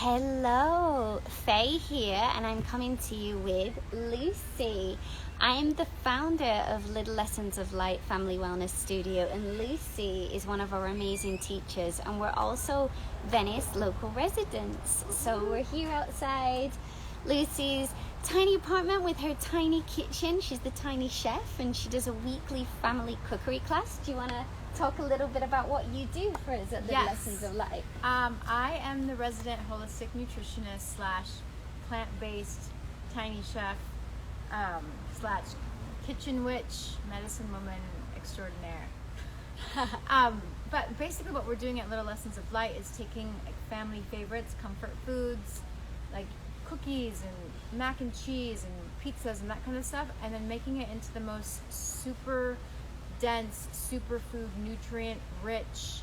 Hello, Faye here, and I'm coming to you with Lucy. I am the founder of Little Lessons of Light Family Wellness Studio, and Lucy is one of our amazing teachers, and we're also Venice local residents. So we're here outside Lucy's tiny apartment with her tiny kitchen. She's the tiny chef, and she does a weekly family cookery class. Do you want to talk a little bit about what you do for us at Little Lessons of Light? I am the resident holistic nutritionist / plant-based tiny chef / kitchen witch, medicine woman extraordinaire. But basically what we're doing at Little Lessons of Light is taking like family favorites, comfort foods, like cookies and mac and cheese and pizzas and that kind of stuff, and then making it into the most super dense, superfood, nutrient-rich,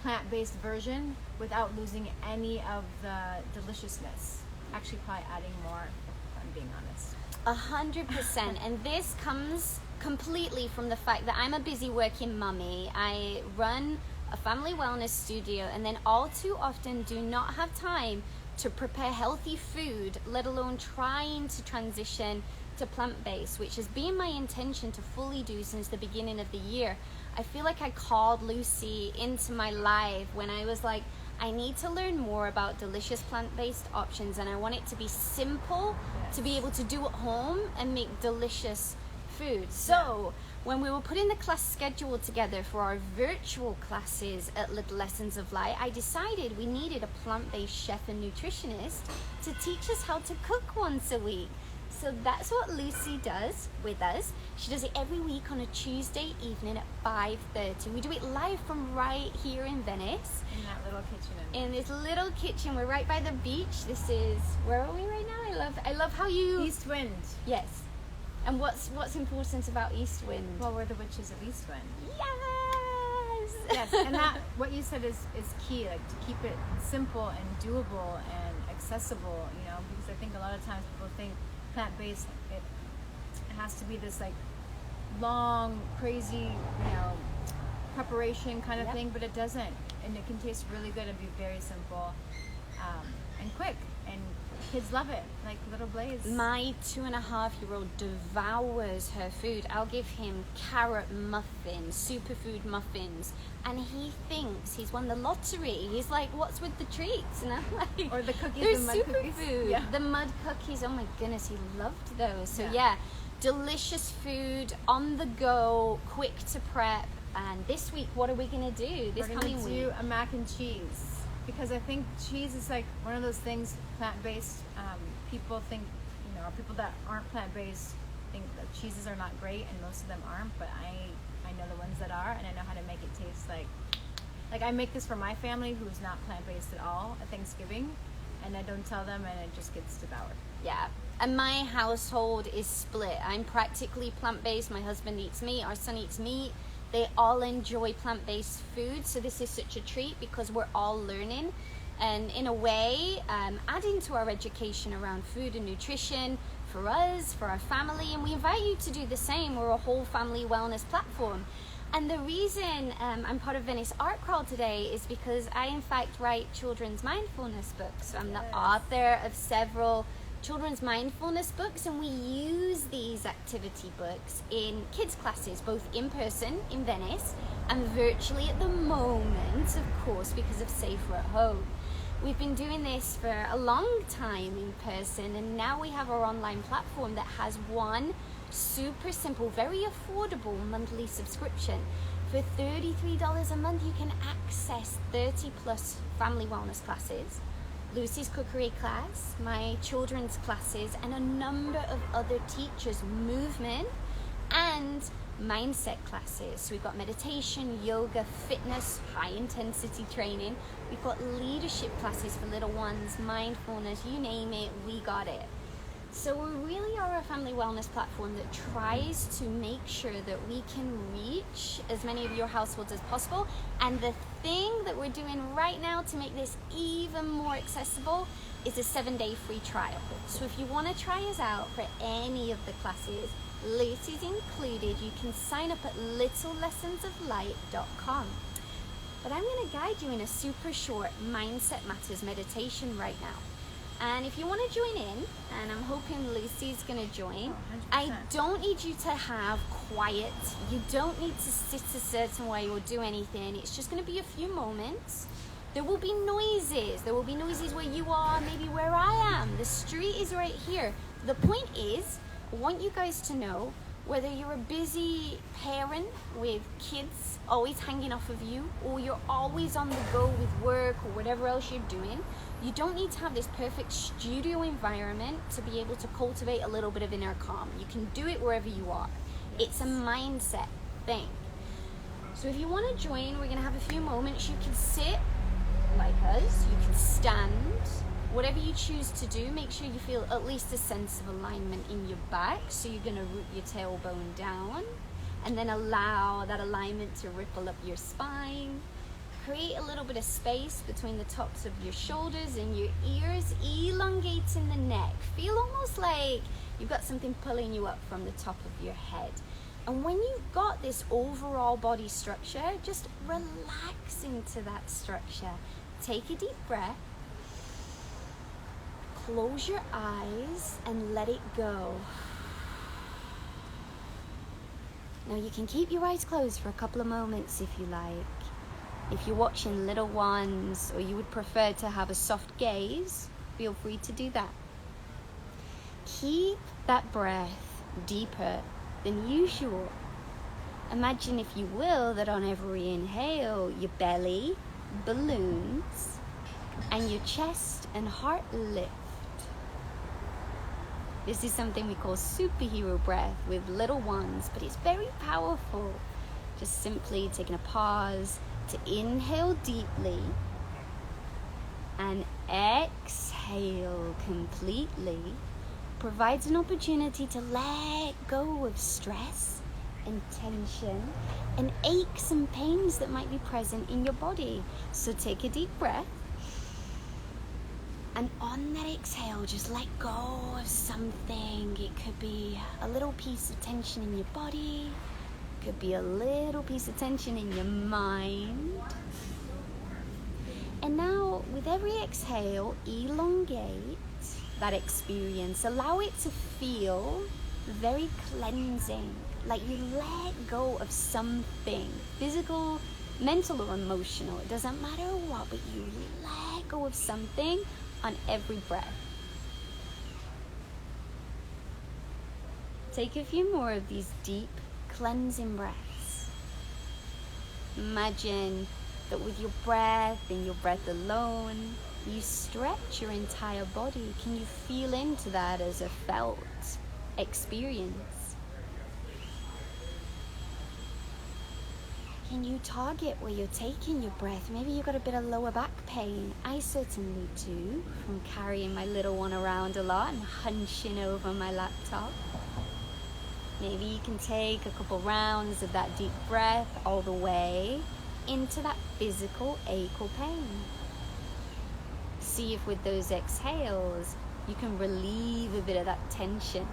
plant-based version without losing any of the deliciousness. Actually, probably adding more, if I'm being honest. 100%. And this comes completely from the fact that I'm a busy working mummy. I run a family wellness studio and then all too often do not have time to prepare healthy food, let alone trying to transition to plant-based, which has been my intention to fully do since the beginning of the year. I feel like I called Lucy into my life when I was like, I need to learn more about delicious plant-based options, and I want it to be simple to be able to do at home and make delicious food. So when we were putting the class schedule together for our virtual classes at Little Lessons of Light, I decided we needed a plant-based chef and nutritionist to teach us how to cook once a week. So that's what Lucy does with us. She does it every week on a Tuesday evening at 5:30. We do it live from right here in Venice. In that little kitchen. In this little kitchen. We're right by the beach. This is, where are we right now? I love how you... East Wind. Yes. And what's important about East Wind? Well, we're the witches of East Wind. Yes! Yes, and that, what you said is key, like to keep it simple and doable and accessible, you know, because I think a lot of times people think plant-based, it has to be this like long, crazy, preparation kind of thing, but it doesn't, and it can taste really good and be very simple and quick, and kids love it, like little Blaze. My 2.5-year-old devours her food. I'll give him carrot muffins, superfood muffins, and he thinks he's won the lottery. He's like, what's with the treats? And I'm like, or the cookies, they're the mud superfood. Cookies. Yeah. The mud cookies, oh my goodness, he loved those. So yeah, delicious food, on the go, quick to prep. And this week, what are we gonna do this coming week? We're gonna do a mac and cheese. Because I think cheese is like one of those things, plant-based, people think, or people that aren't plant-based think that cheeses are not great, and most of them aren't, but I know the ones that are, and I know how to make it taste like I make this for my family who's not plant-based at all at Thanksgiving, and I don't tell them, and it just gets devoured. Yeah, and my household is split. I'm practically plant-based. My husband eats meat, our son eats meat. They all enjoy plant-based food, so this is such a treat because we're all learning and in a way adding to our education around food and nutrition for us, for our family, and we invite you to do the same. We're a whole family wellness platform. And the reason I'm part of Venice Art Crawl today is because I in fact write children's mindfulness books. I'm the author of several children's mindfulness books, and we use these activity books in kids classes, both in person in Venice and virtually at the moment, of course, because of safer at home. We've been doing this for a long time in person, and now we have our online platform that has one super simple, very affordable monthly subscription. For $33 a month, you can access 30 plus family wellness classes, Lucy's cookery class, my children's classes, and a number of other teachers' movement and mindset classes. So we've got meditation, yoga, fitness, high intensity training. We've got leadership classes for little ones, mindfulness, you name it, we got it. So we really are a family wellness platform that tries to make sure that we can reach as many of your households as possible. And the thing that we're doing right now to make this even more accessible is a 7-day free trial. So if you want to try us out for any of the classes, Lucy's included, you can sign up at littlelessonsoflight.com. But I'm going to guide you in a super short Mindset Matters meditation right now. And if you want to join in, and I'm hoping Lucy's going to join, I don't need you to have quiet. You don't need to sit a certain way or do anything. It's just going to be a few moments. There will be noises. There will be noises where you are, maybe where I am. The street is right here. The point is, I want you guys to know, whether you're a busy parent with kids always hanging off of you, or you're always on the go with work or whatever else you're doing, you don't need to have this perfect studio environment to be able to cultivate a little bit of inner calm. You can do it wherever you are. It's a mindset thing. So if you want to join, we're going to have a few moments. You can sit like us, you can stand, whatever you choose to do. Make sure you feel at least a sense of alignment in your back. So you're going to root your tailbone down and then allow that alignment to ripple up your spine. Create a little bit of space between the tops of your shoulders and your ears, elongating the neck. Feel almost like you've got something pulling you up from the top of your head. And when you've got this overall body structure, just relax into that structure. Take a deep breath. Close your eyes and let it go. Now you can keep your eyes closed for a couple of moments if you like. If you're watching little ones or you would prefer to have a soft gaze, feel free to do that. Keep that breath deeper than usual. Imagine, if you will, that on every inhale, your belly balloons and your chest and heart lift. This is something we call superhero breath with little ones, but it's very powerful. Just simply taking a pause to inhale deeply and exhale completely provides an opportunity to let go of stress and tension and aches and pains that might be present in your body. So take a deep breath, and on that exhale, just let go of something. It could be a little piece of tension in your body, could be a little piece of tension in your mind. And now, with every exhale, elongate that experience. Allow it to feel very cleansing, like you let go of something, physical, mental, or emotional. It doesn't matter what, but you let go of something on every breath. Take a few more of these deep, cleansing breaths. Imagine that with your breath and your breath alone, you stretch your entire body. Can you feel into that as a felt experience? Can you target where you're taking your breath? Maybe you've got a bit of lower back pain. I certainly do, from carrying my little one around a lot and hunching over my laptop. Maybe you can take a couple rounds of that deep breath all the way into that physical ache or pain. See if with those exhales you can relieve a bit of that tension.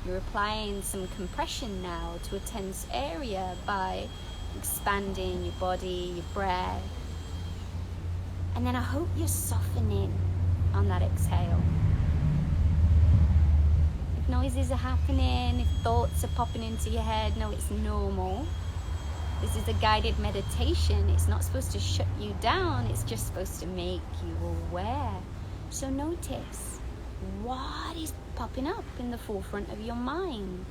You're applying some compression now to a tense area by expanding your body, your breath. And then I hope you're softening on that exhale. If noises are happening, if thoughts are popping into your head, no, it's normal. This is a guided meditation. It's not supposed to shut you down. It's just supposed to make you aware. So notice what is popping up in the forefront of your mind.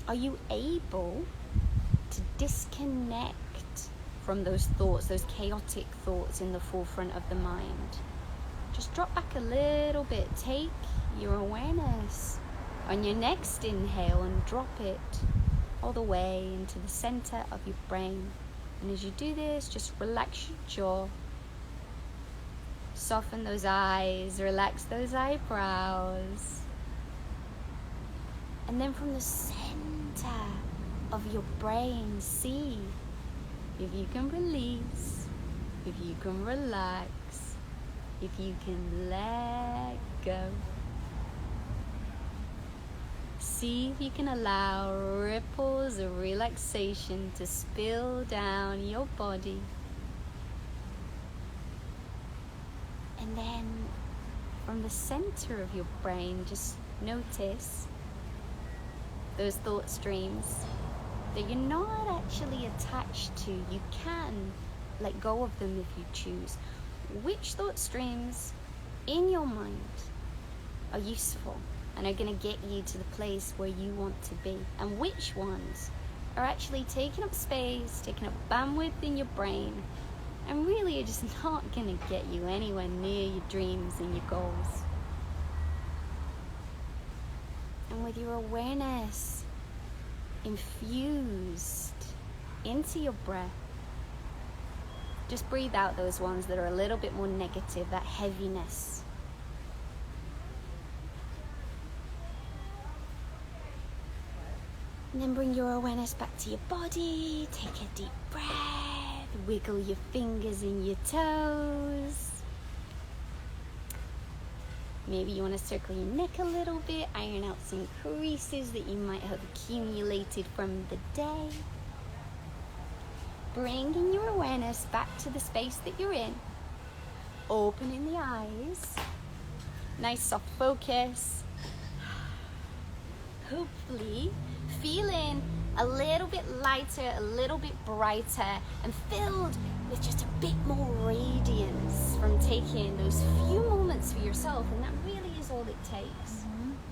Are you able to disconnect from those thoughts, those chaotic thoughts in the forefront of the mind? Just drop back a little bit. Take your awareness on your next inhale and drop it all the way into the center of your brain. And as you do this, just relax your jaw, soften those eyes, relax those eyebrows. And then from the center of your brain, see if you can release, if you can relax, if you can let go. see if you can allow ripples of relaxation to spill down your body. And then from the center of your brain, just notice those thought streams that you're not actually attached to. You can let go of them if you choose. Which thought streams in your mind are useful and are going to get you to the place where you want to be, and which ones are actually taking up space, taking up bandwidth in your brain, and really are just not going to get you anywhere near your dreams and your goals. And with your awareness infused into your breath, just breathe out those ones that are a little bit more negative, that heaviness. And then bring your awareness back to your body. Take a deep breath. Wiggle your fingers and your toes. Maybe you want to circle your neck a little bit, iron out some creases that you might have accumulated from the day. Bringing your awareness back to the space that you're in. Opening the eyes. Nice soft focus. Hopefully feeling a little bit lighter, a little bit brighter, and filled with just a bit more radiance from taking those few moments for yourself. And that really is all it takes.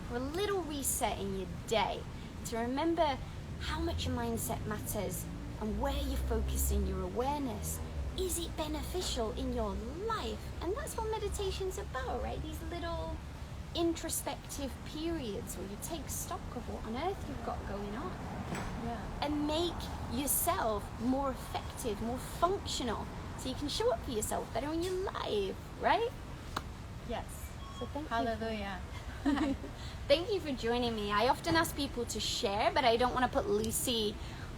For a little reset in your day, to remember how much your mindset matters and where you're focusing your awareness. Is it beneficial in your life? And that's what meditation's about, right? These little introspective periods where you take stock of what on earth you've got going on. Yeah. And make yourself more effective, more functional, so you can show up for yourself better in your life, right? Yes. So thank Hallelujah. you. Thank you for joining me. I often ask people to share, but I don't want to put Lucy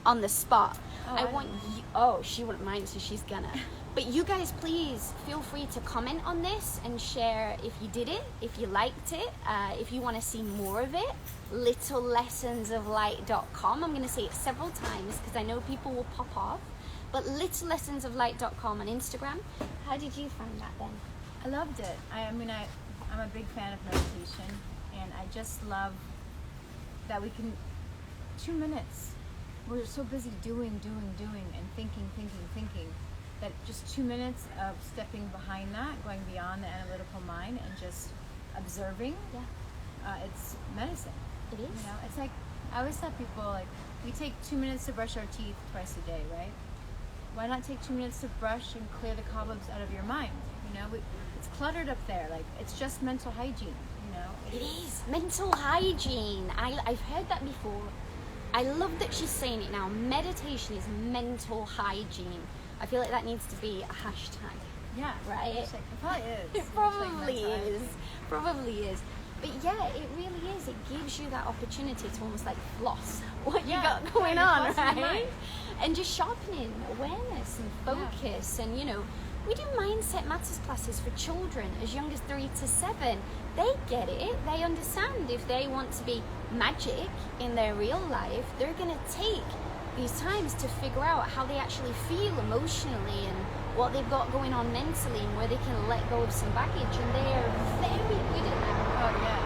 on the spot. I want you. Oh, she wouldn't mind, so she's gonna. But you guys, please feel free to comment on this and share if you did it, if you liked it, if you want to see more of it. littlelessonsoflight.com. I'm going to say it several times because I know people will pop off. But littlelessonsoflight.com on Instagram. How did you find that then? I loved it. I'm a big fan of meditation, and I just love that we can 2 minutes. We're so busy doing, and thinking, that just 2 minutes of stepping behind that, going beyond the analytical mind and just observing, it's medicine. It is. You know, it's like, I always tell people, like, we take 2 minutes to brush our teeth twice a day, right? Why not take 2 minutes to brush and clear the cobwebs out of your mind? You know, it's cluttered up there. Like, it's just mental hygiene, you know? It is. Mental hygiene. I've heard that before. I love that she's saying it now. Meditation is mental hygiene. I feel like that needs to be a hashtag. Yeah. Right? It probably is. It probably is. Probably is. But yeah, it really is. It gives you that opportunity to almost like floss what you got going on, right? And just sharpening awareness and focus. And, you know, we do Mindset Matters classes for children as young as 3 to 7. They get it. They understand if they want to be magic in their real life, they're going to take these times to figure out how they actually feel emotionally and what they've got going on mentally and where they can let go of some baggage. And they are very good at that. Oh, yeah.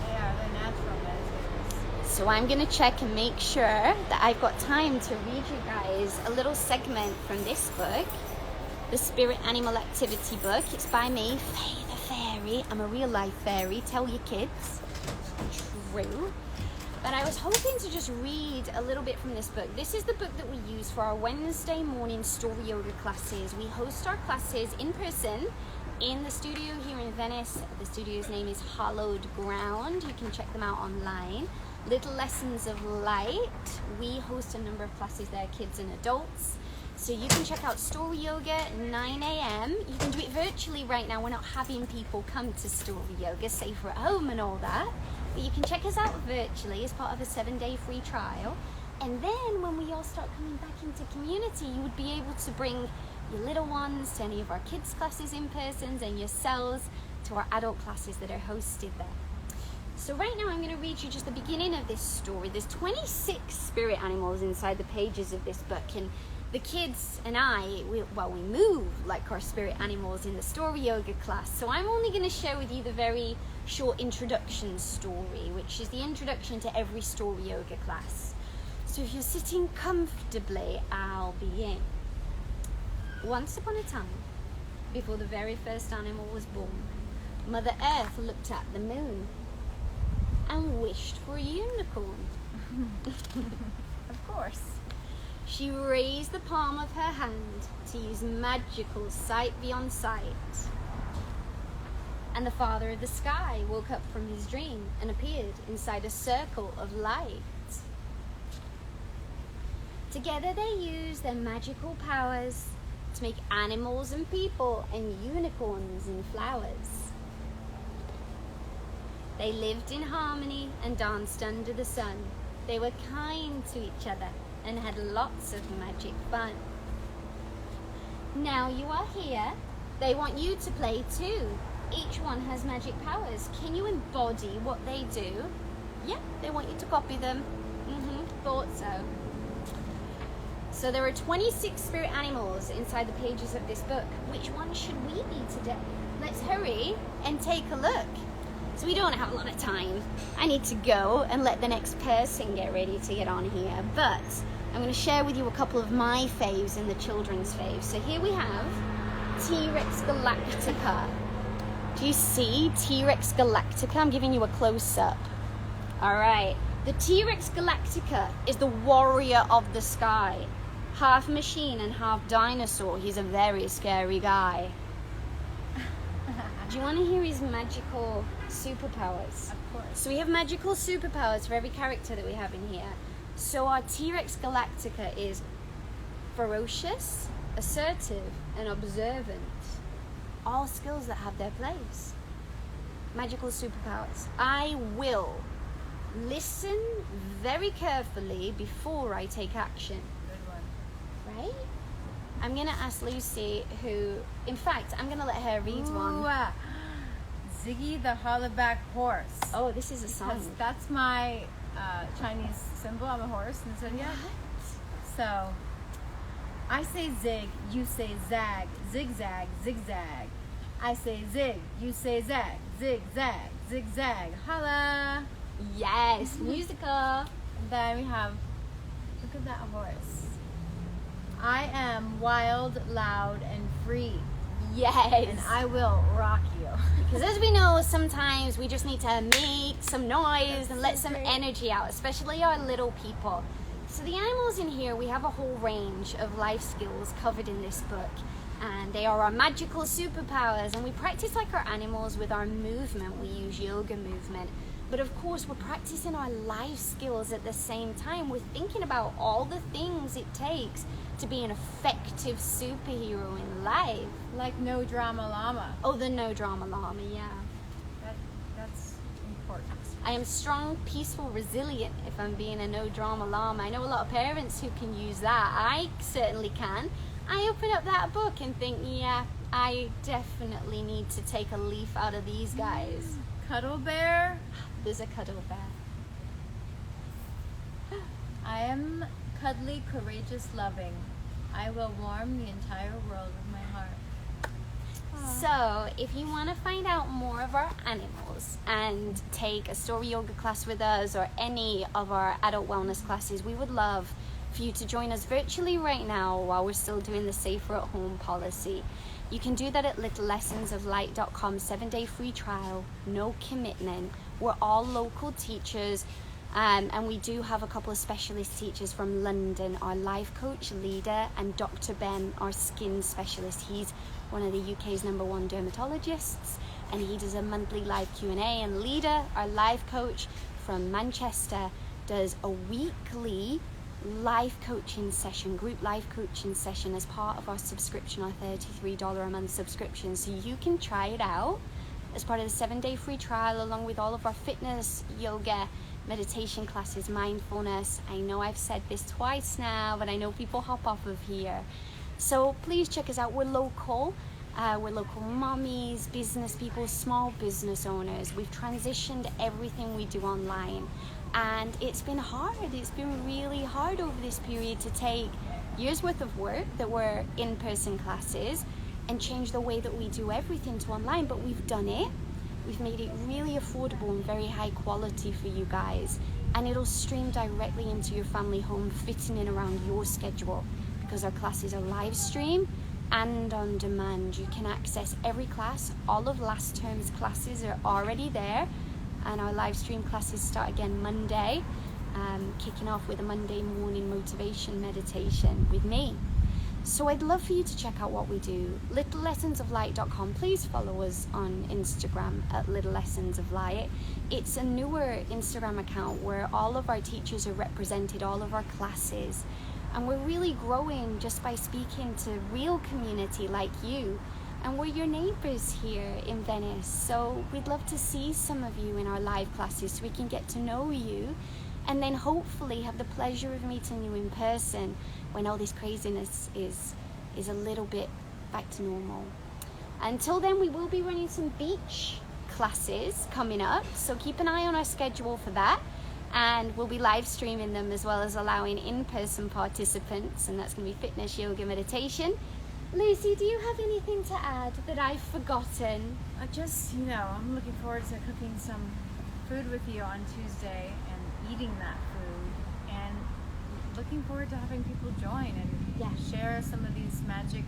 They are. They're natural meditators. So I'm going to check and make sure that I've got time to read you guys a little segment from this book, the Spirit Animal Activity book. It's by me, Faye the Fairy. I'm a real life fairy. Tell your kids. True. But I was hoping to just read a little bit from this book. This is the book that we use for our Wednesday morning story yoga classes. We host our classes in person in the studio here in Venice. The studio's name is Hallowed Ground. You can check them out online. Little Lessons of Light. We host a number of classes there, kids and adults. So you can check out Story Yoga at 9 a.m. You can do it virtually right now. We're not having people come to Story Yoga, safer at home and all that. But you can check us out virtually as part of a 7-day free trial. And then when we all start coming back into community, you would be able to bring your little ones to any of our kids' classes in person and yourselves to our adult classes that are hosted there. So right now I'm going to read you just the beginning of this story. There's 26 spirit animals inside the pages of this book, and the kids and I, we move like our spirit animals in the story yoga class. So I'm only going to share with you the very short introduction story, which is the introduction to every story yoga class. So if you're sitting comfortably, I'll begin. Once upon a time, before the very first animal was born, Mother Earth looked at the moon and wished for a unicorn. Of course. She raised the palm of her hand to use magical sight beyond sight. And the Father of the Sky woke up from his dream and appeared inside a circle of light. Together they used their magical powers to make animals and people and unicorns and flowers. They lived in harmony and danced under the sun. They were kind to each other and had lots of magic fun. Now you are here. They want you to play too. Each one has magic powers. Can you embody what they do? Yeah, they want you to copy them. Thought so. So there are 26 spirit animals inside the pages of this book. Which one should we be today? Let's hurry and take a look. So we don't have a lot of time. I need to go and let the next person get ready to get on here. But I'm going to share with you a couple of my faves and the children's faves. So here we have T-Rex Galactica. Do you see T-Rex Galactica? I'm giving you a close-up. All right. The T-Rex Galactica is the warrior of the sky. Half machine and half dinosaur. He's a very scary guy. Do you want to hear his magical superpowers? Of course. So we have magical superpowers for every character that we have in here. So our T-Rex Galactica is ferocious, assertive, and observant. All skills that have their place. Magical superpowers. I will listen very carefully before I take action. Good one. Right? I'm going to ask Lucy who, in fact, I'm going to let her read one. Ziggy the Hollaback Horse. Oh, this is a song. Because that's my Chinese symbol. I'm a horse in the zodiac. So, I say zig, you say zag, zigzag, zigzag. I say zig, you say zag, zigzag, zigzag. Holla! Yes, musical. And then we have, look at that horse. I am wild, loud, and free. Yes. And I will rock you. Because as we know, sometimes we just need to make some noise and let some energy out, especially our little people. So the animals in here, we have a whole range of life skills covered in this book. And they are our magical superpowers. And we practice like our animals with our movement. We use yoga movement. But of course, we're practicing our life skills at the same time. We're thinking about all the things it takes to be an effective superhero in life. Like no drama llama. Oh, the no drama llama, yeah. That's important. I am strong, peaceful, resilient if I'm being a no drama llama. I know a lot of parents who can use that. I certainly can. I open up that book and think, yeah, I definitely need to take a leaf out of these guys. Cuddle bear. There's a cuddle bear. I am cuddly, courageous, loving. I will warm the entire world with my heart. So, if you want to find out more of our animals and take a story yoga class with us or any of our adult wellness classes, we would love for you to join us virtually right now while we're still doing the safer at home policy. You can do that at littlelessonsoflight.com, 7-day free trial, no commitment. We're all local teachers. And we do have a couple of specialist teachers from London, our life coach, leader, and Dr. Ben, our skin specialist. He's one of the UK's #1 dermatologists, and he does a monthly live Q&A. And Leader, our life coach from Manchester, does a weekly life coaching session, group life coaching session as part of our subscription, our $33 a month subscription. So you can try it out as part of the 7-day free trial, along with all of our fitness, yoga, meditation classes, mindfulness. I know I've said this twice now, but I know people hop off of here. So please check us out. We're local. We're local mommies, business people, small business owners. We've transitioned everything we do online. And it's been hard. It's been really hard over this period to take years worth of work that were in-person classes and change the way that we do everything to online. But we've done it. We've made it really affordable and very high quality for you guys. And it'll stream directly into your family home, fitting in around your schedule, because our classes are live stream and on demand. You can access every class. All of last term's classes are already there, and our live stream classes start again Monday, kicking off with a Monday morning motivation meditation with me. So I'd love for you to check out what we do. littlelessonsoflight.com. Please follow us on Instagram at Little Lessons of Light. It's a newer Instagram account where all of our teachers are represented, all of our classes. And we're really growing just by speaking to real community like you. And we're your neighbors here in Venice. So we'd love to see some of you in our live classes so we can get to know you, and then hopefully have the pleasure of meeting you in person when all this craziness is a little bit back to normal. Until then, we will be running some beach classes coming up, so keep an eye on our schedule for that, and we'll be live streaming them as well as allowing in-person participants, and that's going to be fitness, yoga, meditation. Lucy, do you have anything to add that I've forgotten? I'm looking forward to cooking some food with you on Tuesday and eating that food, and looking forward to having people join and share some of these magic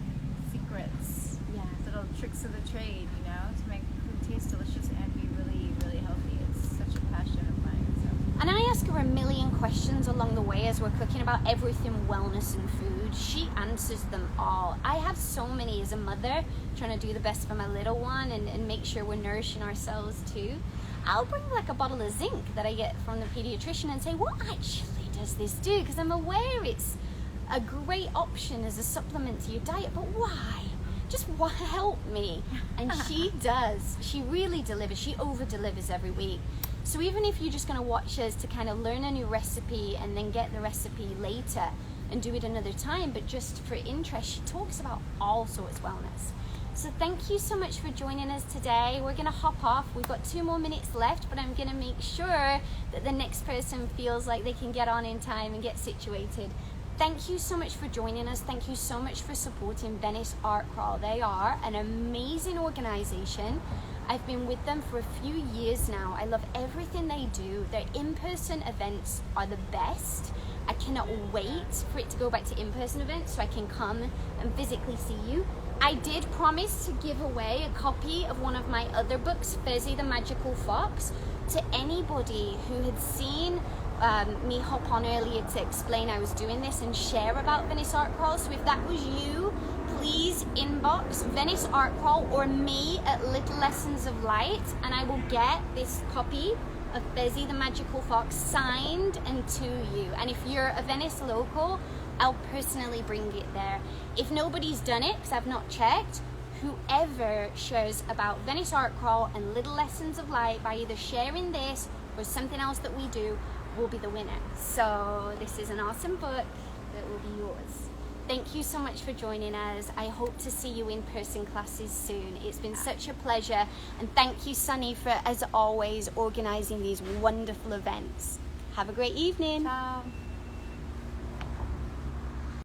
secrets, little tricks of the trade, to make food taste delicious and be really, really healthy. It's such a passion of mine. So. And I ask her a million questions along the way as we're cooking about everything wellness and food. She answers them all. I have so many as a mother, trying to do the best for my little one and make sure we're nourishing ourselves too. I'll bring like a bottle of zinc that I get from the pediatrician and say, what actually does this do? Because I'm aware it's a great option as a supplement to your diet, but why? Just help me. And she does. She really delivers. She over-delivers every week. So even if you're just going to watch us to kind of learn a new recipe and then get the recipe later and do it another time, but just for interest, she talks about all sorts of wellness. So thank you so much for joining us today. We're going to hop off. We've got 2 more minutes left, but I'm going to make sure that the next person feels like they can get on in time and get situated. Thank you so much for joining us. Thank you so much for supporting Venice Art Crawl. They are an amazing organization. I've been with them for a few years now. I love everything they do. Their in-person events are the best. I cannot wait for it to go back to in-person events so I can come and physically see you. I did promise to give away a copy of one of my other books, Faye, the Magical Fox, to anybody who had seen me hop on earlier to explain I was doing this and share about Venice Art Crawl. So if that was you, please inbox Venice Art Crawl or me at Little Lessons of Light, and I will get this copy of Faye, the Magical Fox signed and to you. And if you're a Venice local, I'll personally bring it there. If nobody's done it, because I've not checked, whoever shares about Venice Art Crawl and Little Lessons of Light by either sharing this or something else that we do will be the winner. So this is an awesome book that will be yours. Thank you so much for joining us. I hope to see you in person classes soon. It's been such a pleasure, and thank you, Sunny, for, as always, organizing these wonderful events. Have a great evening. Ciao.